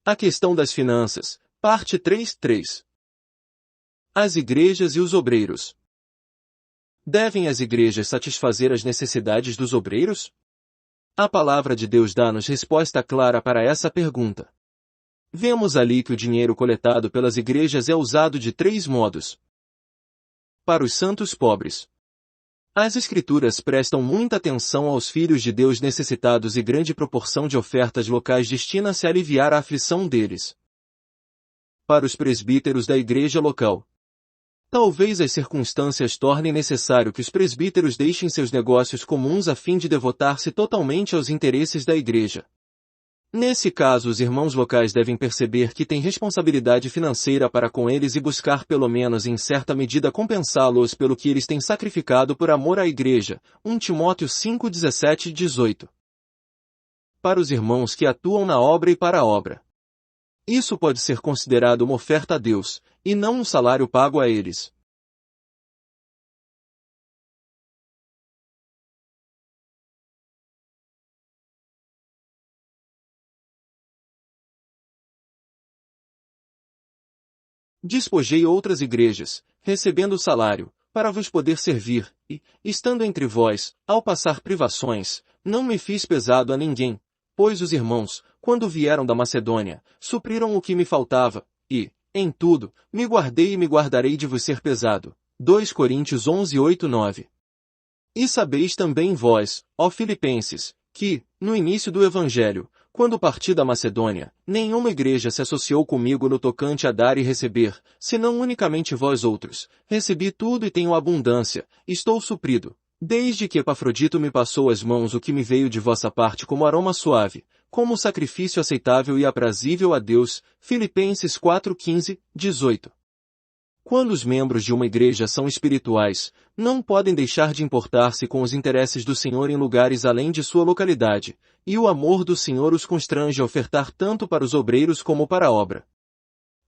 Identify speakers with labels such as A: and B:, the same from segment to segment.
A: A questão das finanças, parte 3.3. As igrejas e os obreiros. Devem as igrejas satisfazer as necessidades dos obreiros? A palavra de Deus dá-nos resposta clara para essa pergunta. Vemos ali que o dinheiro coletado pelas igrejas é usado de 3 modos. Para os santos pobres. As Escrituras prestam muita atenção aos filhos de Deus necessitados e grande proporção de ofertas locais destina-se a aliviar a aflição deles. Para os presbíteros da igreja local. Talvez as circunstâncias tornem necessário que os presbíteros deixem seus negócios comuns a fim de devotar-se totalmente aos interesses da igreja. Nesse caso, os irmãos locais devem perceber que têm responsabilidade financeira para com eles e buscar pelo menos em certa medida compensá-los pelo que eles têm sacrificado por amor à igreja. 1 Timóteo 5:17 e 18. Para os irmãos que atuam na obra e para a obra. Isso pode ser considerado uma oferta a Deus, e não um salário pago a eles. Despojei outras igrejas, recebendo salário, para vos poder servir, e, estando entre vós, ao passar privações, não me fiz pesado a ninguém, pois os irmãos, quando vieram da Macedônia, supriram o que me faltava, e, em tudo, me guardei e me guardarei de vos ser pesado. 2 Coríntios 11:8-9. E sabeis também vós, ó Filipenses, que, no início do Evangelho, quando parti da Macedônia, nenhuma igreja se associou comigo no tocante a dar e receber, senão unicamente vós outros. Recebi tudo e tenho abundância, estou suprido. Desde que Epafrodito me passou às mãos o que me veio de vossa parte como aroma suave, como sacrifício aceitável e aprazível a Deus. Filipenses 4:15, 18. Quando os membros de uma igreja são espirituais, não podem deixar de importar-se com os interesses do Senhor em lugares além de sua localidade, e o amor do Senhor os constrange a ofertar tanto para os obreiros como para a obra.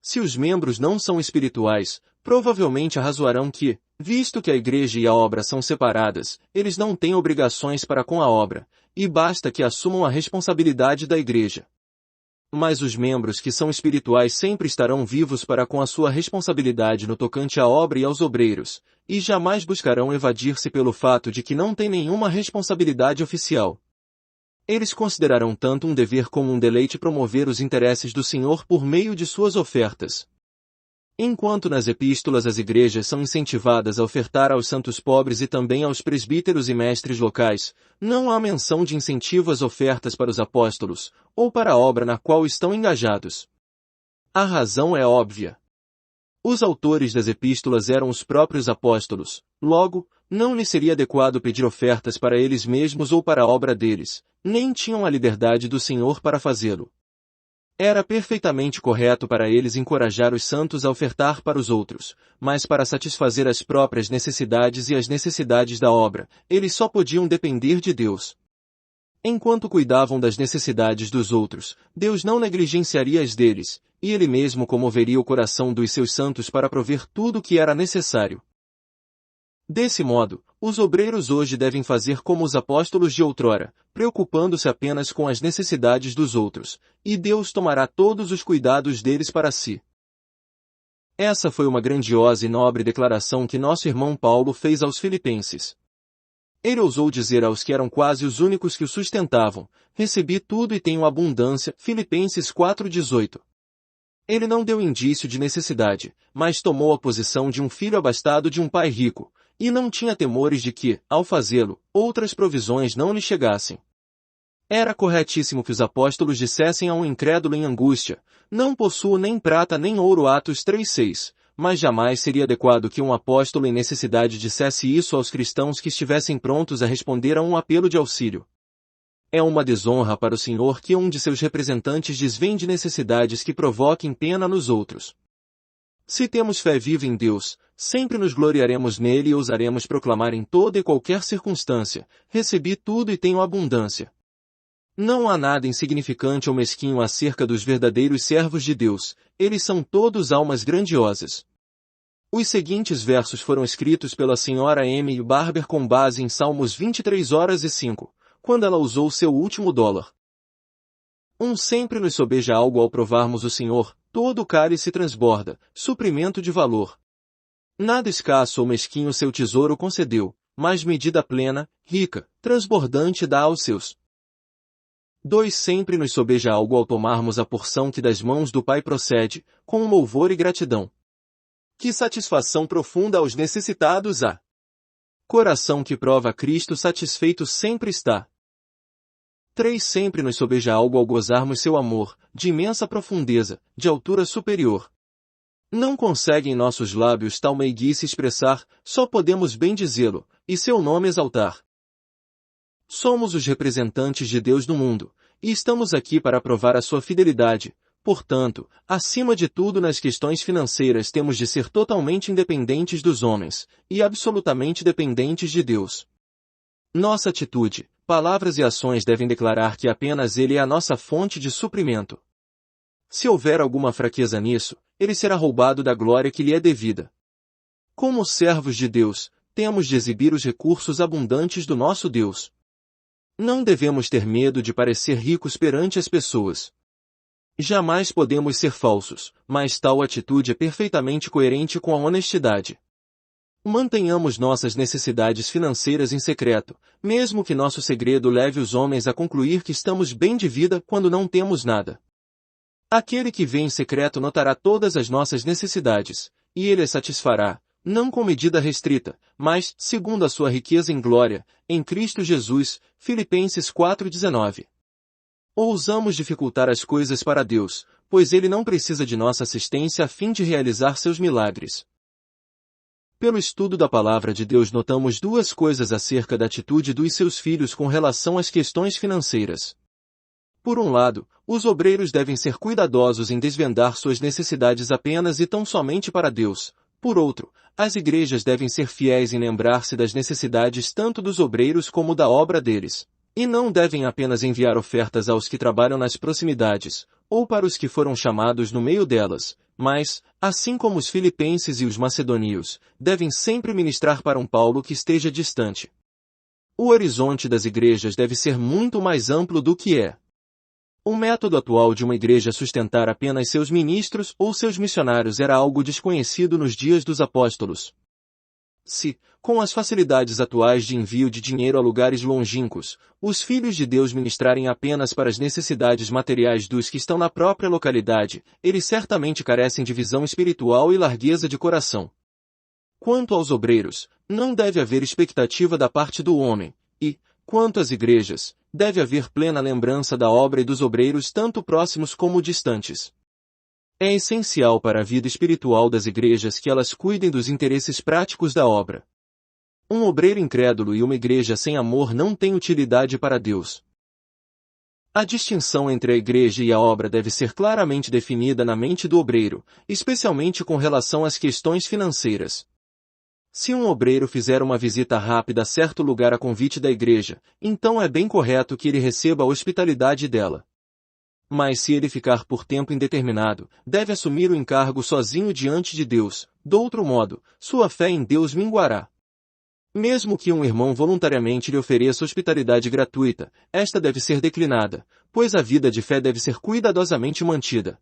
A: Se os membros não são espirituais, provavelmente arrazoarão que, visto que a igreja e a obra são separadas, eles não têm obrigações para com a obra, e basta que assumam a responsabilidade da igreja. Mas os membros que são espirituais sempre estarão vivos para com a sua responsabilidade no tocante à obra e aos obreiros, e jamais buscarão evadir-se pelo fato de que não têm nenhuma responsabilidade oficial. Eles considerarão tanto um dever como um deleite promover os interesses do Senhor por meio de suas ofertas. Enquanto nas epístolas as igrejas são incentivadas a ofertar aos santos pobres e também aos presbíteros e mestres locais, não há menção de incentivo às ofertas para os apóstolos, ou para a obra na qual estão engajados. A razão é óbvia. Os autores das epístolas eram os próprios apóstolos, logo, não lhes seria adequado pedir ofertas para eles mesmos ou para a obra deles, nem tinham a liberdade do Senhor para fazê-lo. Era perfeitamente correto para eles encorajar os santos a ofertar para os outros, mas para satisfazer as próprias necessidades e as necessidades da obra, eles só podiam depender de Deus. Enquanto cuidavam das necessidades dos outros, Deus não negligenciaria as deles, e Ele mesmo comoveria o coração dos seus santos para prover tudo o que era necessário. Desse modo, os obreiros hoje devem fazer como os apóstolos de outrora, preocupando-se apenas com as necessidades dos outros, e Deus tomará todos os cuidados deles para si. Essa foi uma grandiosa e nobre declaração que nosso irmão Paulo fez aos filipenses. Ele ousou dizer aos que eram quase os únicos que o sustentavam: recebi tudo e tenho abundância. Filipenses 4:18. Ele não deu indício de necessidade, mas tomou a posição de um filho abastado de um pai rico, e não tinha temores de que, ao fazê-lo, outras provisões não lhe chegassem. Era corretíssimo que os apóstolos dissessem a um incrédulo em angústia: não possuo nem prata nem ouro. Atos 3:6, mas jamais seria adequado que um apóstolo em necessidade dissesse isso aos cristãos que estivessem prontos a responder a um apelo de auxílio. É uma desonra para o Senhor que um de seus representantes desvende necessidades que provoquem pena nos outros. Se temos fé viva em Deus, sempre nos gloriaremos nele e ousaremos proclamar em toda e qualquer circunstância: recebi tudo e tenho abundância. Não há nada insignificante ou mesquinho acerca dos verdadeiros servos de Deus, eles são todos almas grandiosas. Os seguintes versos foram escritos pela Sra. M. Barber com base em Salmos 23:5, quando ela usou seu último dólar. Sempre nos sobeja algo ao provarmos o Senhor, todo o cálice transborda, suprimento de valor. Nada escasso ou mesquinho seu tesouro concedeu, mas medida plena, rica, transbordante dá aos seus. 2 Sempre nos sobeja algo ao tomarmos a porção que das mãos do Pai procede, com um louvor e gratidão. Que satisfação profunda aos necessitados há! Coração que prova a Cristo satisfeito sempre está. 3 Sempre nos sobeja algo ao gozarmos seu amor, de imensa profundeza, de altura superior. Não conseguem nossos lábios tal meiguice expressar, só podemos bem dizê-lo, e seu nome exaltar. Somos os representantes de Deus no mundo, e estamos aqui para provar a sua fidelidade. Portanto, acima de tudo nas questões financeiras temos de ser totalmente independentes dos homens, e absolutamente dependentes de Deus. Nossa atitude, palavras e ações devem declarar que apenas Ele é a nossa fonte de suprimento. Se houver alguma fraqueza nisso, ele será roubado da glória que lhe é devida. Como servos de Deus, temos de exibir os recursos abundantes do nosso Deus. Não devemos ter medo de parecer ricos perante as pessoas. Jamais podemos ser falsos, mas tal atitude é perfeitamente coerente com a honestidade. Mantenhamos nossas necessidades financeiras em secreto, mesmo que nosso segredo leve os homens a concluir que estamos bem de vida quando não temos nada. Aquele que vê em secreto notará todas as nossas necessidades, e ele as satisfará, não com medida restrita, mas, segundo a sua riqueza em glória, em Cristo Jesus, Filipenses 4:19. Ousamos dificultar as coisas para Deus, pois Ele não precisa de nossa assistência a fim de realizar seus milagres. Pelo estudo da Palavra de Deus notamos 2 coisas acerca da atitude dos seus filhos com relação às questões financeiras. Por um lado, os obreiros devem ser cuidadosos em desvendar suas necessidades apenas e tão somente para Deus. Por outro, as igrejas devem ser fiéis em lembrar-se das necessidades tanto dos obreiros como da obra deles. E não devem apenas enviar ofertas aos que trabalham nas proximidades, ou para os que foram chamados no meio delas, mas, assim como os filipenses e os macedônios, devem sempre ministrar para um Paulo que esteja distante. O horizonte das igrejas deve ser muito mais amplo do que é. O método atual de uma igreja sustentar apenas seus ministros ou seus missionários era algo desconhecido nos dias dos apóstolos. Se, com as facilidades atuais de envio de dinheiro a lugares longínquos, os filhos de Deus ministrarem apenas para as necessidades materiais dos que estão na própria localidade, eles certamente carecem de visão espiritual e largueza de coração. Quanto aos obreiros, não deve haver expectativa da parte do homem, e, quanto às igrejas, deve haver plena lembrança da obra e dos obreiros tanto próximos como distantes. É essencial para a vida espiritual das igrejas que elas cuidem dos interesses práticos da obra. Um obreiro incrédulo e uma igreja sem amor não têm utilidade para Deus. A distinção entre a igreja e a obra deve ser claramente definida na mente do obreiro, especialmente com relação às questões financeiras. Se um obreiro fizer uma visita rápida a certo lugar a convite da igreja, então é bem correto que ele receba a hospitalidade dela. Mas se ele ficar por tempo indeterminado, deve assumir o encargo sozinho diante de Deus, do outro modo, sua fé em Deus minguará. Mesmo que um irmão voluntariamente lhe ofereça hospitalidade gratuita, esta deve ser declinada, pois a vida de fé deve ser cuidadosamente mantida.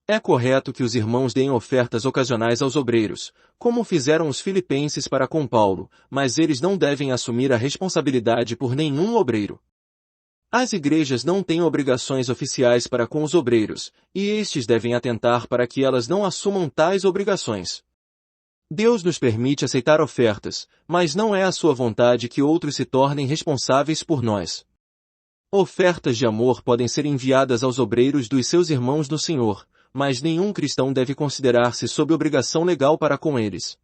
A: É correto que os irmãos deem ofertas ocasionais aos obreiros, como fizeram os filipenses para com Paulo, mas eles não devem assumir a responsabilidade por nenhum obreiro. As igrejas não têm obrigações oficiais para com os obreiros, e estes devem atentar para que elas não assumam tais obrigações. Deus nos permite aceitar ofertas, mas não é a sua vontade que outros se tornem responsáveis por nós. Ofertas de amor podem ser enviadas aos obreiros dos seus irmãos no Senhor, mas nenhum cristão deve considerar-se sob obrigação legal para com eles.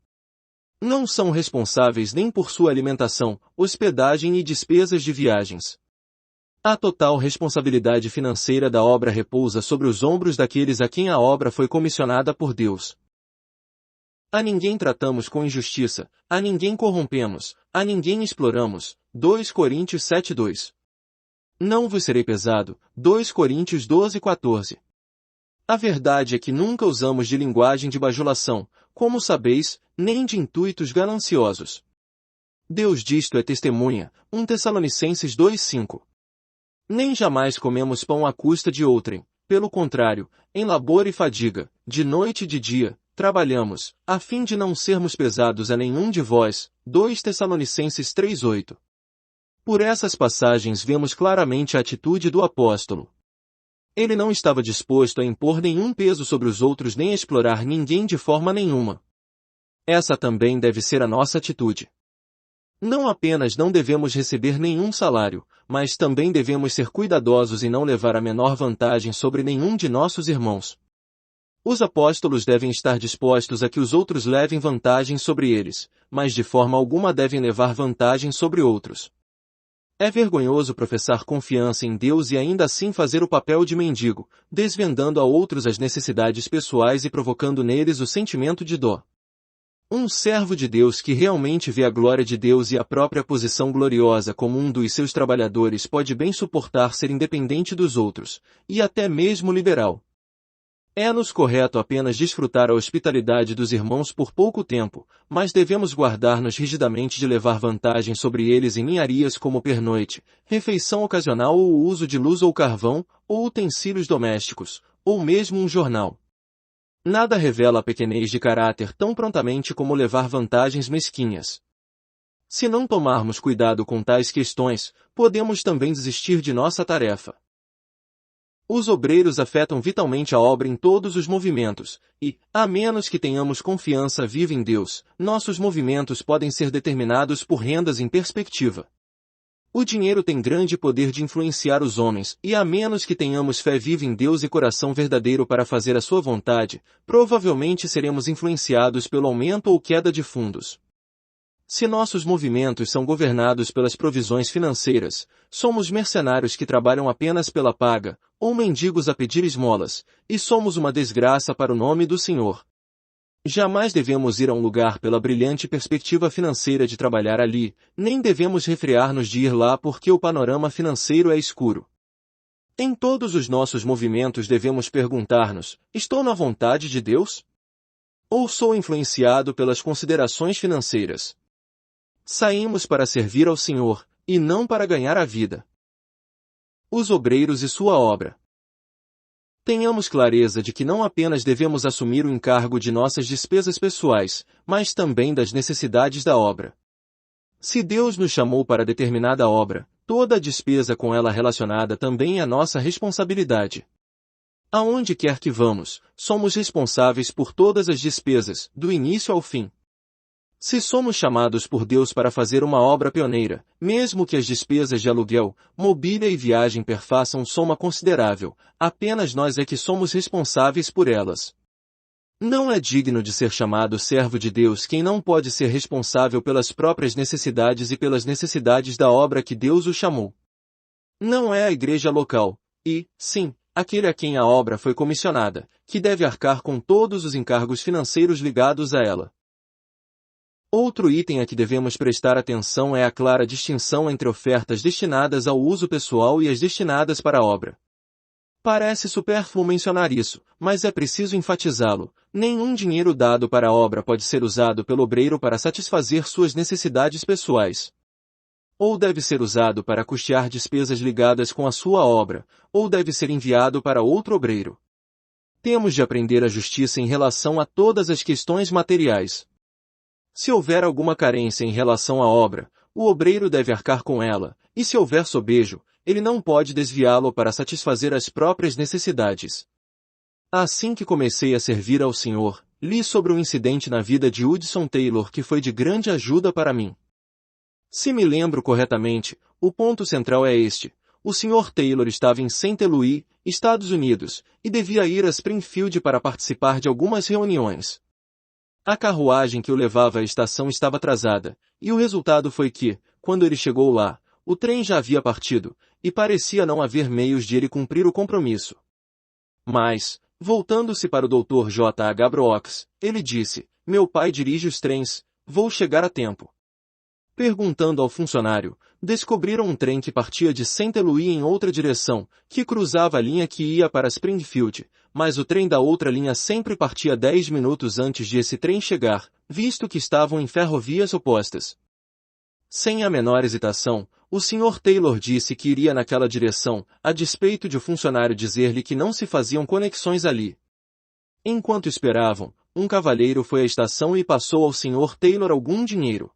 A: Não são responsáveis nem por sua alimentação, hospedagem e despesas de viagens. A total responsabilidade financeira da obra repousa sobre os ombros daqueles a quem a obra foi comissionada por Deus. A ninguém tratamos com injustiça, a ninguém corrompemos, a ninguém exploramos. 2 Coríntios 7:2. Não vos serei pesado. 2 Coríntios 12:14. A verdade é que nunca usamos de linguagem de bajulação, como sabeis, nem de intuitos gananciosos. Deus disto é testemunha. 1 Tessalonicenses 2:5. Nem jamais comemos pão à custa de outrem. Pelo contrário, em labor e fadiga, de noite e de dia, trabalhamos, a fim de não sermos pesados a nenhum de vós. 2 Tessalonicenses 3:8. Por essas passagens vemos claramente a atitude do apóstolo. Ele não estava disposto a impor nenhum peso sobre os outros nem a explorar ninguém de forma nenhuma. Essa também deve ser a nossa atitude. Não apenas não devemos receber nenhum salário, mas também devemos ser cuidadosos e não levar a menor vantagem sobre nenhum de nossos irmãos. Os apóstolos devem estar dispostos a que os outros levem vantagem sobre eles, mas de forma alguma devem levar vantagem sobre outros. É vergonhoso professar confiança em Deus e ainda assim fazer o papel de mendigo, desvendando a outros as necessidades pessoais e provocando neles o sentimento de dó. Um servo de Deus que realmente vê a glória de Deus e a própria posição gloriosa como um dos seus trabalhadores pode bem suportar ser independente dos outros, e até mesmo liberal. É-nos correto apenas desfrutar a hospitalidade dos irmãos por pouco tempo, mas devemos guardar-nos rigidamente de levar vantagem sobre eles em ninharias como pernoite, refeição ocasional ou o uso de luz ou carvão, ou utensílios domésticos, ou mesmo um jornal. Nada revela a pequenez de caráter tão prontamente como levar vantagens mesquinhas. Se não tomarmos cuidado com tais questões, podemos também desistir de nossa tarefa. Os obreiros afetam vitalmente a obra em todos os movimentos, e, a menos que tenhamos confiança viva em Deus, nossos movimentos podem ser determinados por rendas em perspectiva. O dinheiro tem grande poder de influenciar os homens, e a menos que tenhamos fé viva em Deus e coração verdadeiro para fazer a sua vontade, provavelmente seremos influenciados pelo aumento ou queda de fundos. Se nossos movimentos são governados pelas provisões financeiras, somos mercenários que trabalham apenas pela paga, ou mendigos a pedir esmolas, e somos uma desgraça para o nome do Senhor. Jamais devemos ir a um lugar pela brilhante perspectiva financeira de trabalhar ali, nem devemos refrear-nos de ir lá porque o panorama financeiro é escuro. Em todos os nossos movimentos devemos perguntar-nos: estou na vontade de Deus? Ou sou influenciado pelas considerações financeiras? Saímos para servir ao Senhor, e não para ganhar a vida. Os obreiros e sua obra. Tenhamos clareza de que não apenas devemos assumir o encargo de nossas despesas pessoais, mas também das necessidades da obra. Se Deus nos chamou para determinada obra, toda a despesa com ela relacionada também é nossa responsabilidade. Aonde quer que vamos, somos responsáveis por todas as despesas, do início ao fim. Se somos chamados por Deus para fazer uma obra pioneira, mesmo que as despesas de aluguel, mobília e viagem perfaçam soma considerável, apenas nós é que somos responsáveis por elas. Não é digno de ser chamado servo de Deus quem não pode ser responsável pelas próprias necessidades e pelas necessidades da obra que Deus o chamou. Não é a igreja local, e, sim, aquele a quem a obra foi comissionada, que deve arcar com todos os encargos financeiros ligados a ela. Outro item a que devemos prestar atenção é a clara distinção entre ofertas destinadas ao uso pessoal e as destinadas para a obra. Parece supérfluo mencionar isso, mas é preciso enfatizá-lo: nenhum dinheiro dado para a obra pode ser usado pelo obreiro para satisfazer suas necessidades pessoais. Ou deve ser usado para custear despesas ligadas com a sua obra, ou deve ser enviado para outro obreiro. Temos de aprender a justiça em relação a todas as questões materiais. Se houver alguma carência em relação à obra, o obreiro deve arcar com ela, e se houver sobejo, ele não pode desviá-lo para satisfazer as próprias necessidades. Assim que comecei a servir ao Senhor, li sobre um incidente na vida de Hudson Taylor que foi de grande ajuda para mim. Se me lembro corretamente, o ponto central é este: o Sr. Taylor estava em St. Louis, Estados Unidos, e devia ir a Springfield para participar de algumas reuniões. A carruagem que o levava à estação estava atrasada, e o resultado foi que, quando ele chegou lá, o trem já havia partido, e parecia não haver meios de ele cumprir o compromisso. Mas, voltando-se para o Dr. J. H. Brooks, ele disse: meu pai dirige os trens, vou chegar a tempo. Perguntando ao funcionário, descobriram um trem que partia de St. Louis em outra direção, que cruzava a linha que ia para Springfield, mas o trem da outra linha sempre partia 10 minutos antes de esse trem chegar, visto que estavam em ferrovias opostas. Sem a menor hesitação, o Sr. Taylor disse que iria naquela direção, a despeito de o funcionário dizer-lhe que não se faziam conexões ali. Enquanto esperavam, um cavalheiro foi à estação e passou ao Sr. Taylor algum dinheiro.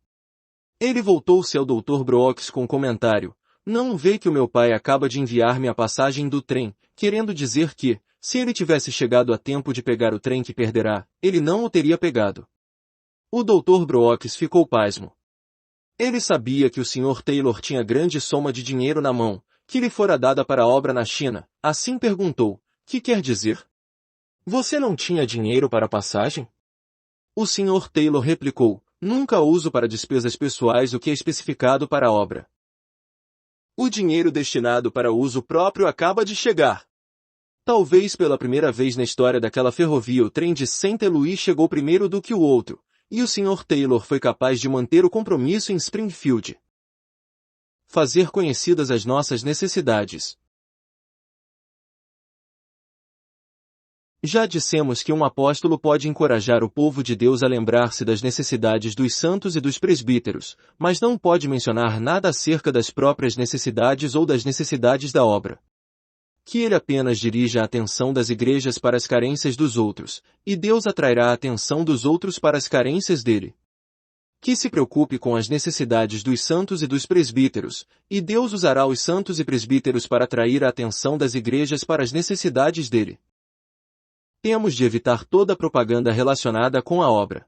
A: Ele voltou-se ao Dr. Brooks com o comentário: "Não vê que o meu pai acaba de enviar-me a passagem do trem, querendo dizer que, se ele tivesse chegado a tempo de pegar o trem que perderá, ele não o teria pegado." O Dr. Brooks ficou pasmo. Ele sabia que o Sr. Taylor tinha grande soma de dinheiro na mão, que lhe fora dada para a obra na China. Assim perguntou: "Que quer dizer? Você não tinha dinheiro para a passagem?" O Sr. Taylor replicou: "Nunca uso para despesas pessoais o que é especificado para a obra. O dinheiro destinado para uso próprio acaba de chegar." Talvez pela primeira vez na história daquela ferrovia o trem de St. Louis chegou primeiro do que o outro, e o Sr. Taylor foi capaz de manter o compromisso em Springfield. Fazer conhecidas as nossas necessidades. Já dissemos que um apóstolo pode encorajar o povo de Deus a lembrar-se das necessidades dos santos e dos presbíteros, mas não pode mencionar nada acerca das próprias necessidades ou das necessidades da obra. Que ele apenas dirija a atenção das igrejas para as carências dos outros, e Deus atrairá a atenção dos outros para as carências dele. Que se preocupe com as necessidades dos santos e dos presbíteros, e Deus usará os santos e presbíteros para atrair a atenção das igrejas para as necessidades dele. Temos de evitar toda propaganda relacionada com a obra.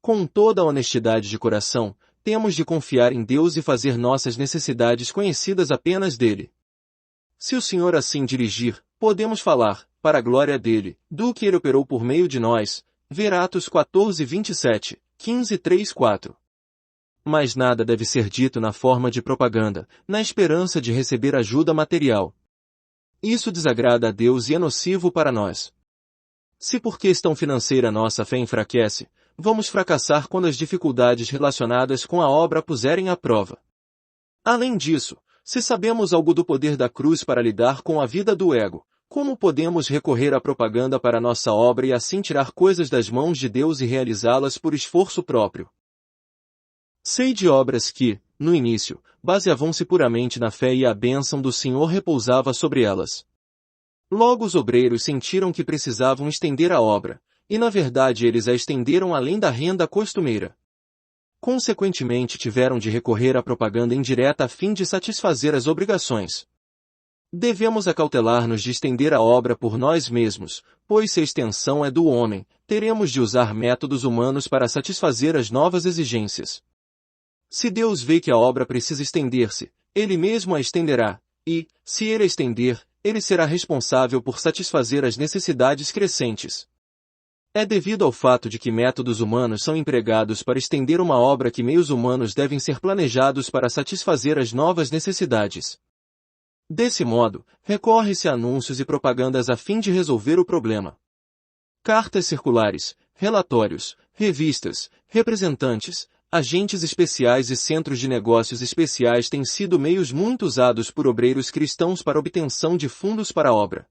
A: Com toda a honestidade de coração, temos de confiar em Deus e fazer nossas necessidades conhecidas apenas dele. Se o Senhor assim dirigir, podemos falar, para a glória dele, do que ele operou por meio de nós. Ver Atos 14:27, 15:3-4. Mas nada deve ser dito na forma de propaganda, na esperança de receber ajuda material. Isso desagrada a Deus e é nocivo para nós. Se por questão financeira nossa fé enfraquece, vamos fracassar quando as dificuldades relacionadas com a obra puserem à prova. Além disso, se sabemos algo do poder da cruz para lidar com a vida do ego, como podemos recorrer à propaganda para nossa obra e assim tirar coisas das mãos de Deus e realizá-las por esforço próprio? Sei de obras que, no início, baseavam-se puramente na fé e a bênção do Senhor repousava sobre elas. Logo os obreiros sentiram que precisavam estender a obra, e na verdade eles a estenderam além da renda costumeira. Consequentemente tiveram de recorrer à propaganda indireta a fim de satisfazer as obrigações. Devemos acautelar-nos de estender a obra por nós mesmos, pois se a extensão é do homem, teremos de usar métodos humanos para satisfazer as novas exigências. Se Deus vê que a obra precisa estender-se, Ele mesmo a estenderá, e, se Ele a estender, Ele será responsável por satisfazer as necessidades crescentes. É devido ao fato de que métodos humanos são empregados para estender uma obra que meios humanos devem ser planejados para satisfazer as novas necessidades. Desse modo, recorre-se a anúncios e propagandas a fim de resolver o problema. Cartas circulares, relatórios, revistas, representantes, agentes especiais e centros de negócios especiais têm sido meios muito usados por obreiros cristãos para obtenção de fundos para a obra.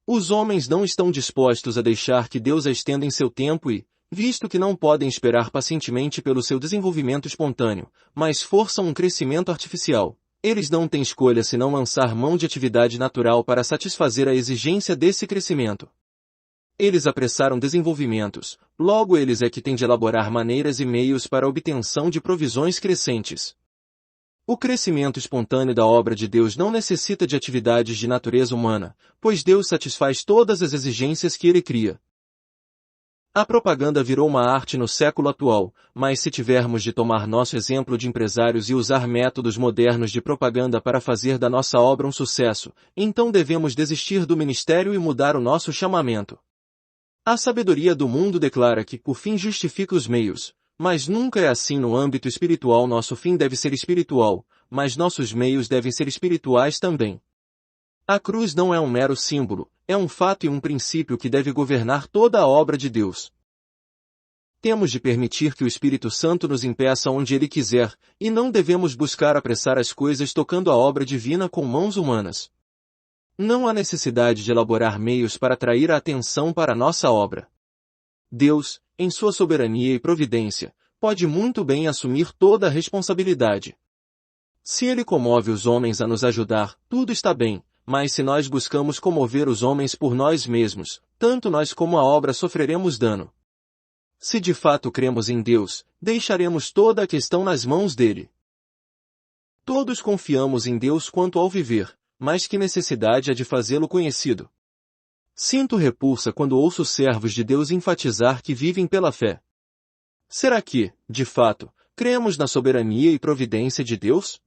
A: Os homens não estão dispostos a deixar que Deus a estenda em seu tempo e, visto que não podem esperar pacientemente pelo seu desenvolvimento espontâneo, mas forçam um crescimento artificial, eles não têm escolha senão lançar mão de atividade natural para satisfazer a exigência desse crescimento. Eles apressaram desenvolvimentos, logo eles é que têm de elaborar maneiras e meios para a obtenção de provisões crescentes. O crescimento espontâneo da obra de Deus não necessita de atividades de natureza humana, pois Deus satisfaz todas as exigências que Ele cria. A propaganda virou uma arte no século atual, mas se tivermos de tomar nosso exemplo de empresários e usar métodos modernos de propaganda para fazer da nossa obra um sucesso, então devemos desistir do ministério e mudar o nosso chamamento. A sabedoria do mundo declara que o fim justifica os meios, mas nunca é assim no âmbito espiritual. Nosso fim deve ser espiritual, mas nossos meios devem ser espirituais também. A cruz não é um mero símbolo, é um fato e um princípio que deve governar toda a obra de Deus. Temos de permitir que o Espírito Santo nos impeça onde Ele quiser, e não devemos buscar apressar as coisas tocando a obra divina com mãos humanas. Não há necessidade de elaborar meios para atrair a atenção para a nossa obra. Deus, em sua soberania e providência, pode muito bem assumir toda a responsabilidade. Se ele comove os homens a nos ajudar, tudo está bem, mas se nós buscamos comover os homens por nós mesmos, tanto nós como a obra sofreremos dano. Se de fato cremos em Deus, deixaremos toda a questão nas mãos dele. Todos confiamos em Deus quanto ao viver, mas que necessidade há de fazê-lo conhecido? Sinto repulsa quando ouço servos de Deus enfatizar que vivem pela fé. Será que, de fato, cremos na soberania e providência de Deus?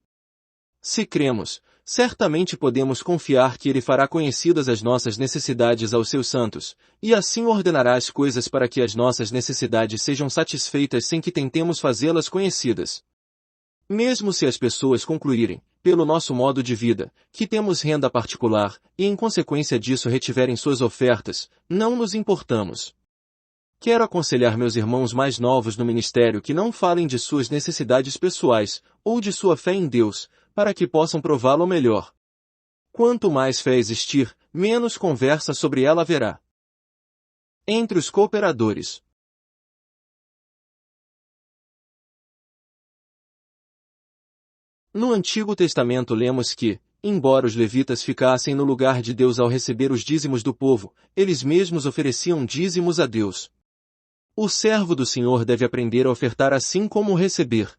A: Se cremos, certamente podemos confiar que Ele fará conhecidas as nossas necessidades aos seus santos, e assim ordenará as coisas para que as nossas necessidades sejam satisfeitas sem que tentemos fazê-las conhecidas. Mesmo se as pessoas concluírem, pelo nosso modo de vida, que temos renda particular, e em consequência disso retiverem suas ofertas, não nos importamos. Quero aconselhar meus irmãos mais novos no ministério que não falem de suas necessidades pessoais, ou de sua fé em Deus, para que possam prová-lo melhor. Quanto mais fé existir, menos conversa sobre ela haverá. Entre os cooperadores. No Antigo Testamento lemos que, embora os levitas ficassem no lugar de Deus ao receber os dízimos do povo, eles mesmos ofereciam dízimos a Deus. O servo do Senhor deve aprender a ofertar assim como receber.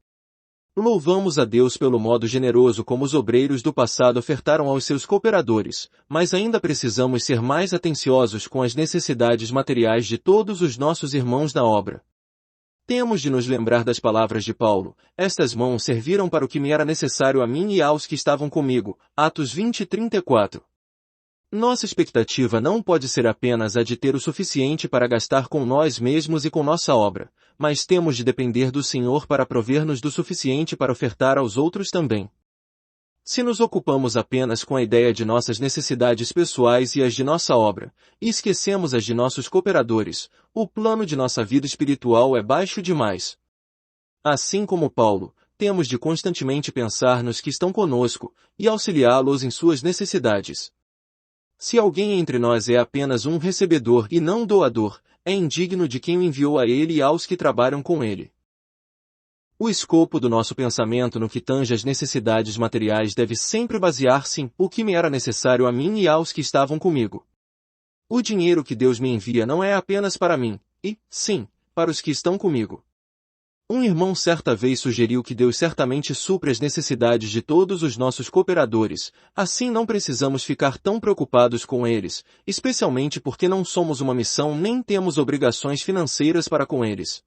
A: Louvamos a Deus pelo modo generoso como os obreiros do passado ofertaram aos seus cooperadores, mas ainda precisamos ser mais atenciosos com as necessidades materiais de todos os nossos irmãos na obra. Temos de nos lembrar das palavras de Paulo: estas mãos serviram para o que me era necessário a mim e aos que estavam comigo. Atos 20:34. Nossa expectativa não pode ser apenas a de ter o suficiente para gastar com nós mesmos e com nossa obra, mas temos de depender do Senhor para prover-nos do suficiente para ofertar aos outros também. Se nos ocupamos apenas com a ideia de nossas necessidades pessoais e as de nossa obra, e esquecemos as de nossos cooperadores, o plano de nossa vida espiritual é baixo demais. Assim como Paulo, temos de constantemente pensar nos que estão conosco, e auxiliá-los em suas necessidades. Se alguém entre nós é apenas um recebedor e não doador, é indigno de quem o enviou a ele e aos que trabalham com ele. O escopo do nosso pensamento no que tange às necessidades materiais deve sempre basear-se em o que me era necessário a mim e aos que estavam comigo. O dinheiro que Deus me envia não é apenas para mim, e, sim, para os que estão comigo. Um irmão certa vez sugeriu que Deus certamente supre as necessidades de todos os nossos cooperadores, assim não precisamos ficar tão preocupados com eles, especialmente porque não somos uma missão nem temos obrigações financeiras para com eles.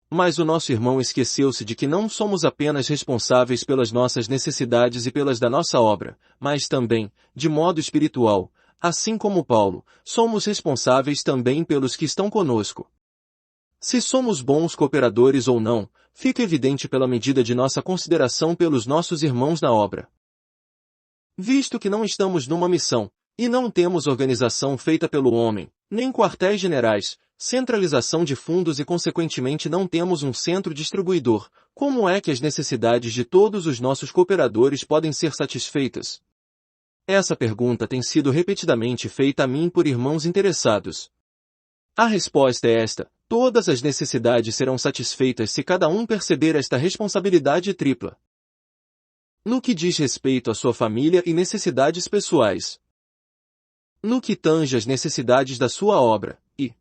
A: Mas o nosso irmão esqueceu-se de que não somos apenas responsáveis pelas nossas necessidades e pelas da nossa obra, mas também, de modo espiritual, assim como Paulo, somos responsáveis também pelos que estão conosco. Se somos bons cooperadores ou não, fica evidente pela medida de nossa consideração pelos nossos irmãos na obra. Visto que não estamos numa missão, e não temos organização feita pelo homem, nem quartéis generais, centralização de fundos e consequentemente não temos um centro distribuidor, como é que as necessidades de todos os nossos cooperadores podem ser satisfeitas? Essa pergunta tem sido repetidamente feita a mim por irmãos interessados. A resposta é esta: todas as necessidades serão satisfeitas se cada um perceber esta responsabilidade tripla. No que diz respeito à sua família e necessidades pessoais. No que tange às necessidades da sua obra, e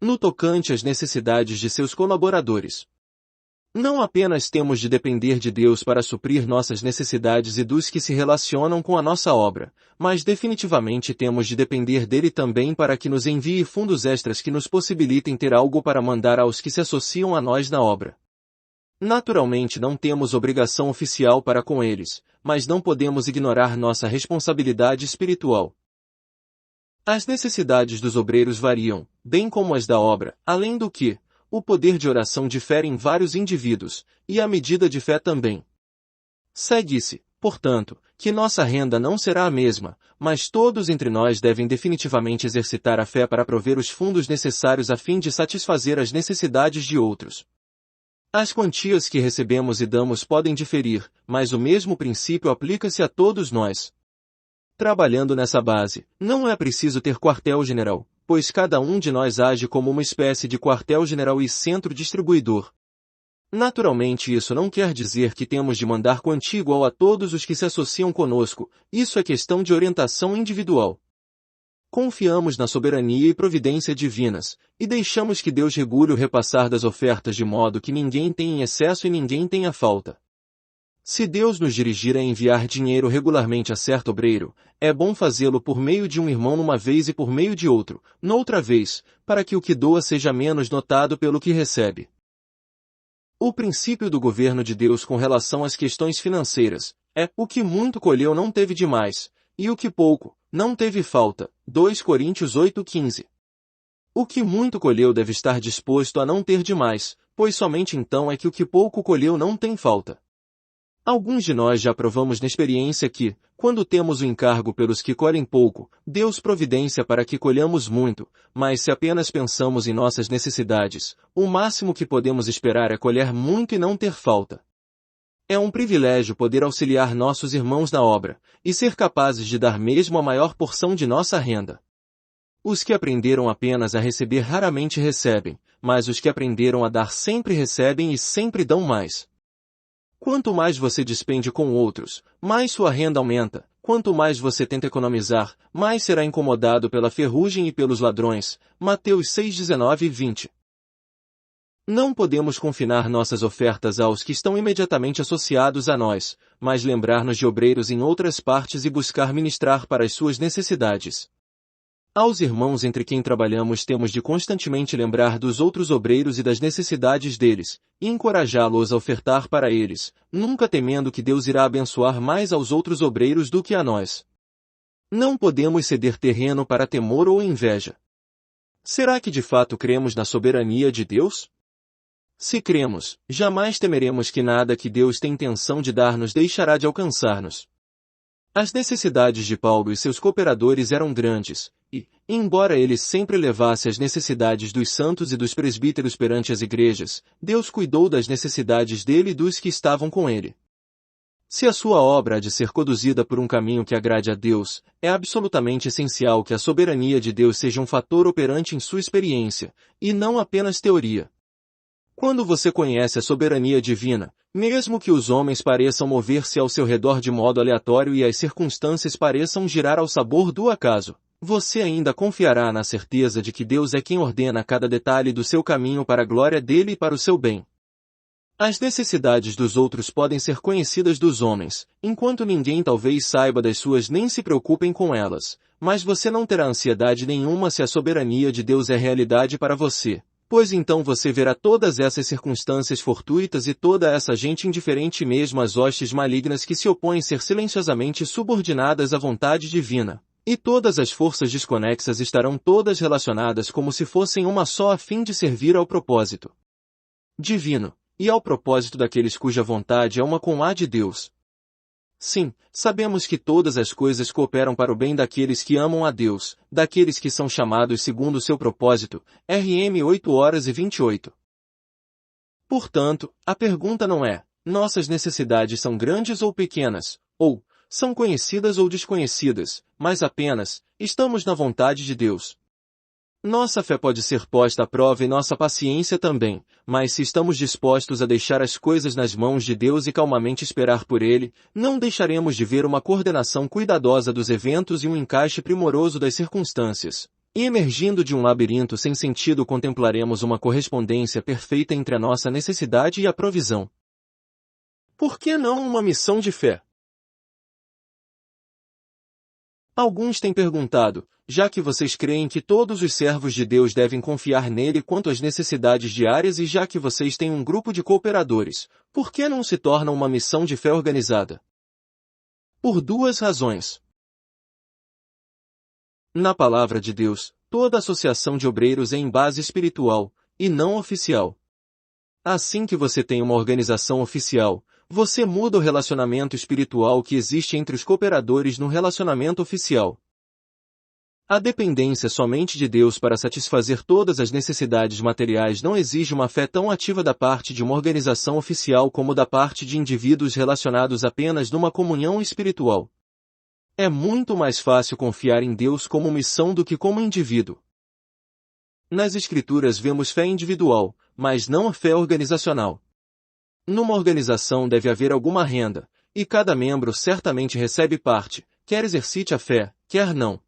A: no tocante às necessidades de seus colaboradores. Não apenas temos de depender de Deus para suprir nossas necessidades e dos que se relacionam com a nossa obra, mas definitivamente temos de depender dele também para que nos envie fundos extras que nos possibilitem ter algo para mandar aos que se associam a nós na obra. Naturalmente não temos obrigação oficial para com eles, mas não podemos ignorar nossa responsabilidade espiritual. As necessidades dos obreiros variam, bem como as da obra, além do que, o poder de oração difere em vários indivíduos, e a medida de fé também. Segue-se, portanto, que nossa renda não será a mesma, mas todos entre nós devem definitivamente exercitar a fé para prover os fundos necessários a fim de satisfazer as necessidades de outros. As quantias que recebemos e damos podem diferir, mas o mesmo princípio aplica-se a todos nós. Trabalhando nessa base, não é preciso ter quartel-general, pois cada um de nós age como uma espécie de quartel-general e centro distribuidor. Naturalmente isso não quer dizer que temos de mandar quantia igual a todos os que se associam conosco, isso é questão de orientação individual. Confiamos na soberania e providência divinas, e deixamos que Deus regule o repassar das ofertas de modo que ninguém tenha em excesso e ninguém tenha falta. Se Deus nos dirigir a enviar dinheiro regularmente a certo obreiro, é bom fazê-lo por meio de um irmão numa vez e por meio de outro, noutra vez, para que o que doa seja menos notado pelo que recebe. O princípio do governo de Deus com relação às questões financeiras é: o que muito colheu não teve demais, e o que pouco não teve falta. 2 Coríntios 8:15. O que muito colheu deve estar disposto a não ter demais, pois somente então é que o que pouco colheu não tem falta. Alguns de nós já provamos na experiência que, quando temos o encargo pelos que colhem pouco, Deus providencia para que colhamos muito, mas se apenas pensamos em nossas necessidades, o máximo que podemos esperar é colher muito e não ter falta. É um privilégio poder auxiliar nossos irmãos na obra, e ser capazes de dar mesmo a maior porção de nossa renda. Os que aprenderam apenas a receber raramente recebem, mas os que aprenderam a dar sempre recebem e sempre dão mais. Quanto mais você despende com outros, mais sua renda aumenta. Quanto mais você tenta economizar, mais será incomodado pela ferrugem e pelos ladrões. Mateus 6:19 e 20. Não podemos confinar nossas ofertas aos que estão imediatamente associados a nós, mas lembrar-nos de obreiros em outras partes e buscar ministrar para as suas necessidades. Aos irmãos entre quem trabalhamos temos de constantemente lembrar dos outros obreiros e das necessidades deles, e encorajá-los a ofertar para eles, nunca temendo que Deus irá abençoar mais aos outros obreiros do que a nós. Não podemos ceder terreno para temor ou inveja. Será que de fato cremos na soberania de Deus? Se cremos, jamais temeremos que nada que Deus tem intenção de dar-nos deixará de alcançar-nos. As necessidades de Paulo e seus cooperadores eram grandes, e, embora ele sempre levasse as necessidades dos santos e dos presbíteros perante as igrejas, Deus cuidou das necessidades dele e dos que estavam com ele. Se a sua obra há de ser conduzida por um caminho que agrade a Deus, é absolutamente essencial que a soberania de Deus seja um fator operante em sua experiência, e não apenas teoria. Quando você conhece a soberania divina, mesmo que os homens pareçam mover-se ao seu redor de modo aleatório e as circunstâncias pareçam girar ao sabor do acaso, você ainda confiará na certeza de que Deus é quem ordena cada detalhe do seu caminho para a glória dele e para o seu bem. As necessidades dos outros podem ser conhecidas dos homens, enquanto ninguém talvez saiba das suas nem se preocupem com elas, mas você não terá ansiedade nenhuma se a soberania de Deus é realidade para você. Pois então você verá todas essas circunstâncias fortuitas e toda essa gente indiferente, mesmo as hostes malignas que se opõem ser silenciosamente subordinadas à vontade divina. E todas as forças desconexas estarão todas relacionadas como se fossem uma só a fim de servir ao propósito divino, e ao propósito daqueles cuja vontade é uma com a de Deus. Sim, sabemos que todas as coisas cooperam para o bem daqueles que amam a Deus, daqueles que são chamados segundo o seu propósito. RM 8:28. Portanto, a pergunta não é: nossas necessidades são grandes ou pequenas, ou são conhecidas ou desconhecidas, mas apenas: estamos na vontade de Deus. Nossa fé pode ser posta à prova e nossa paciência também, mas se estamos dispostos a deixar as coisas nas mãos de Deus e calmamente esperar por Ele, não deixaremos de ver uma coordenação cuidadosa dos eventos e um encaixe primoroso das circunstâncias. E emergindo de um labirinto sem sentido contemplaremos uma correspondência perfeita entre a nossa necessidade e a provisão. Por que não uma missão de fé? Alguns têm perguntado: já que vocês creem que todos os servos de Deus devem confiar nele quanto às necessidades diárias e já que vocês têm um grupo de cooperadores, por que não se torna uma missão de fé organizada? Por duas razões. Na palavra de Deus, toda associação de obreiros é em base espiritual, e não oficial. Assim que você tem uma organização oficial, você muda o relacionamento espiritual que existe entre os cooperadores no relacionamento oficial. A dependência somente de Deus para satisfazer todas as necessidades materiais não exige uma fé tão ativa da parte de uma organização oficial como da parte de indivíduos relacionados apenas numa comunhão espiritual. É muito mais fácil confiar em Deus como missão do que como indivíduo. Nas Escrituras vemos fé individual, mas não a fé organizacional. Numa organização deve haver alguma renda, e cada membro certamente recebe parte, quer exercite a fé, quer não.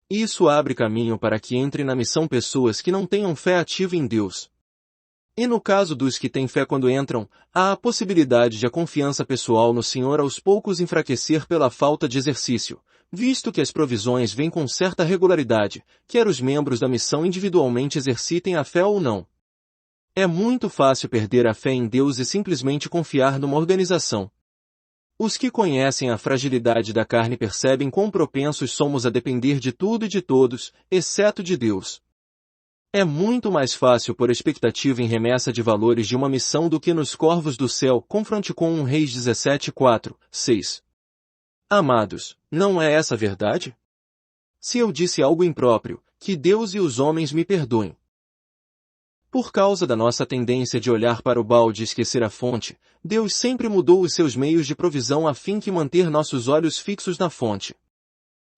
A: Isso abre caminho para que entre na missão pessoas que não tenham fé ativa em Deus. E no caso dos que têm fé quando entram, há a possibilidade de a confiança pessoal no Senhor aos poucos enfraquecer pela falta de exercício, visto que as provisões vêm com certa regularidade, quer os membros da missão individualmente exercitem a fé ou não. É muito fácil perder a fé em Deus e simplesmente confiar numa organização. Os que conhecem a fragilidade da carne percebem quão propensos somos a depender de tudo e de todos, exceto de Deus. É muito mais fácil pôr expectativa em remessa de valores de uma missão do que nos corvos do céu, confronte com 1 Reis 17:4, 6. Amados, não é essa a verdade? Se eu disse algo impróprio, que Deus e os homens me perdoem. Por causa da nossa tendência de olhar para o balde e esquecer a fonte, Deus sempre mudou os seus meios de provisão a fim de manter nossos olhos fixos na fonte.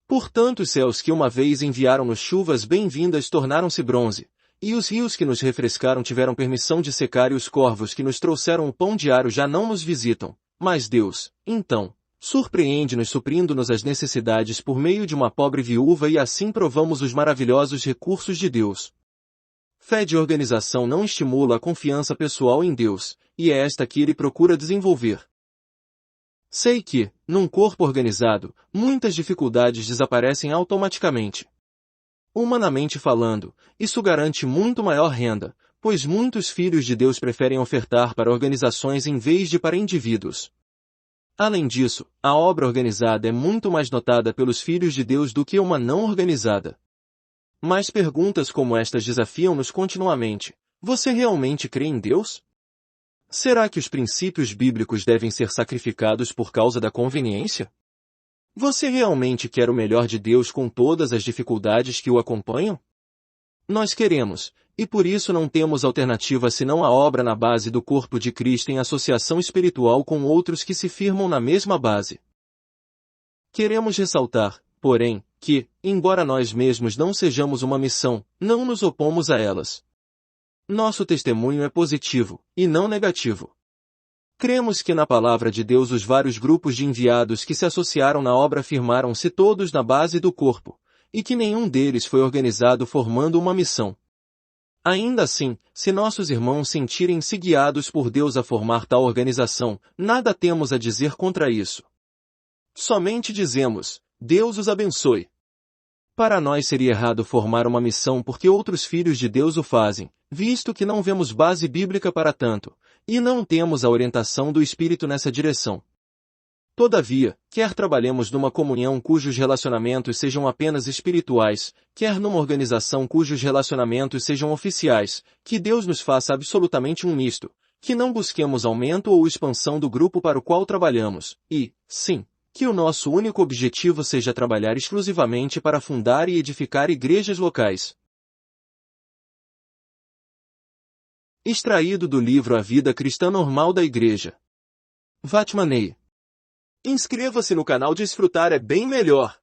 A: Portanto, os céus que uma vez enviaram-nos chuvas bem-vindas tornaram-se bronze, e os rios que nos refrescaram tiveram permissão de secar e os corvos que nos trouxeram o pão diário já não nos visitam. Mas Deus, então, surpreende-nos suprindo-nos as necessidades por meio de uma pobre viúva e assim provamos os maravilhosos recursos de Deus. Fé de organização não estimula a confiança pessoal em Deus, e é esta que ele procura desenvolver. Sei que, num corpo organizado, muitas dificuldades desaparecem automaticamente. Humanamente falando, isso garante muito maior renda, pois muitos filhos de Deus preferem ofertar para organizações em vez de para indivíduos. Além disso, a obra organizada é muito mais notada pelos filhos de Deus do que uma não organizada. Mas perguntas como estas desafiam-nos continuamente. Você realmente crê em Deus? Será que os princípios bíblicos devem ser sacrificados por causa da conveniência? Você realmente quer o melhor de Deus com todas as dificuldades que o acompanham? Nós queremos, e por isso não temos alternativa senão a obra na base do corpo de Cristo em associação espiritual com outros que se firmam na mesma base. Queremos ressaltar, porém, que, embora nós mesmos não sejamos uma missão, não nos opomos a elas. Nosso testemunho é positivo, e não negativo. Cremos que na palavra de Deus os vários grupos de enviados que se associaram na obra firmaram-se todos na base do corpo, e que nenhum deles foi organizado formando uma missão. Ainda assim, se nossos irmãos sentirem-se guiados por Deus a formar tal organização, nada temos a dizer contra isso. Somente dizemos, Deus os abençoe. Para nós seria errado formar uma missão porque outros filhos de Deus o fazem, visto que não vemos base bíblica para tanto, e não temos a orientação do Espírito nessa direção. Todavia, quer trabalhemos numa comunhão cujos relacionamentos sejam apenas espirituais, quer numa organização cujos relacionamentos sejam oficiais, que Deus nos faça absolutamente um misto, que não busquemos aumento ou expansão do grupo para o qual trabalhamos, e, sim, que o nosso único objetivo seja trabalhar exclusivamente para fundar e edificar igrejas locais. Extraído do livro A Vida Cristã Normal da Igreja. Vatmanei. Inscreva-se no canal Desfrutar é bem melhor.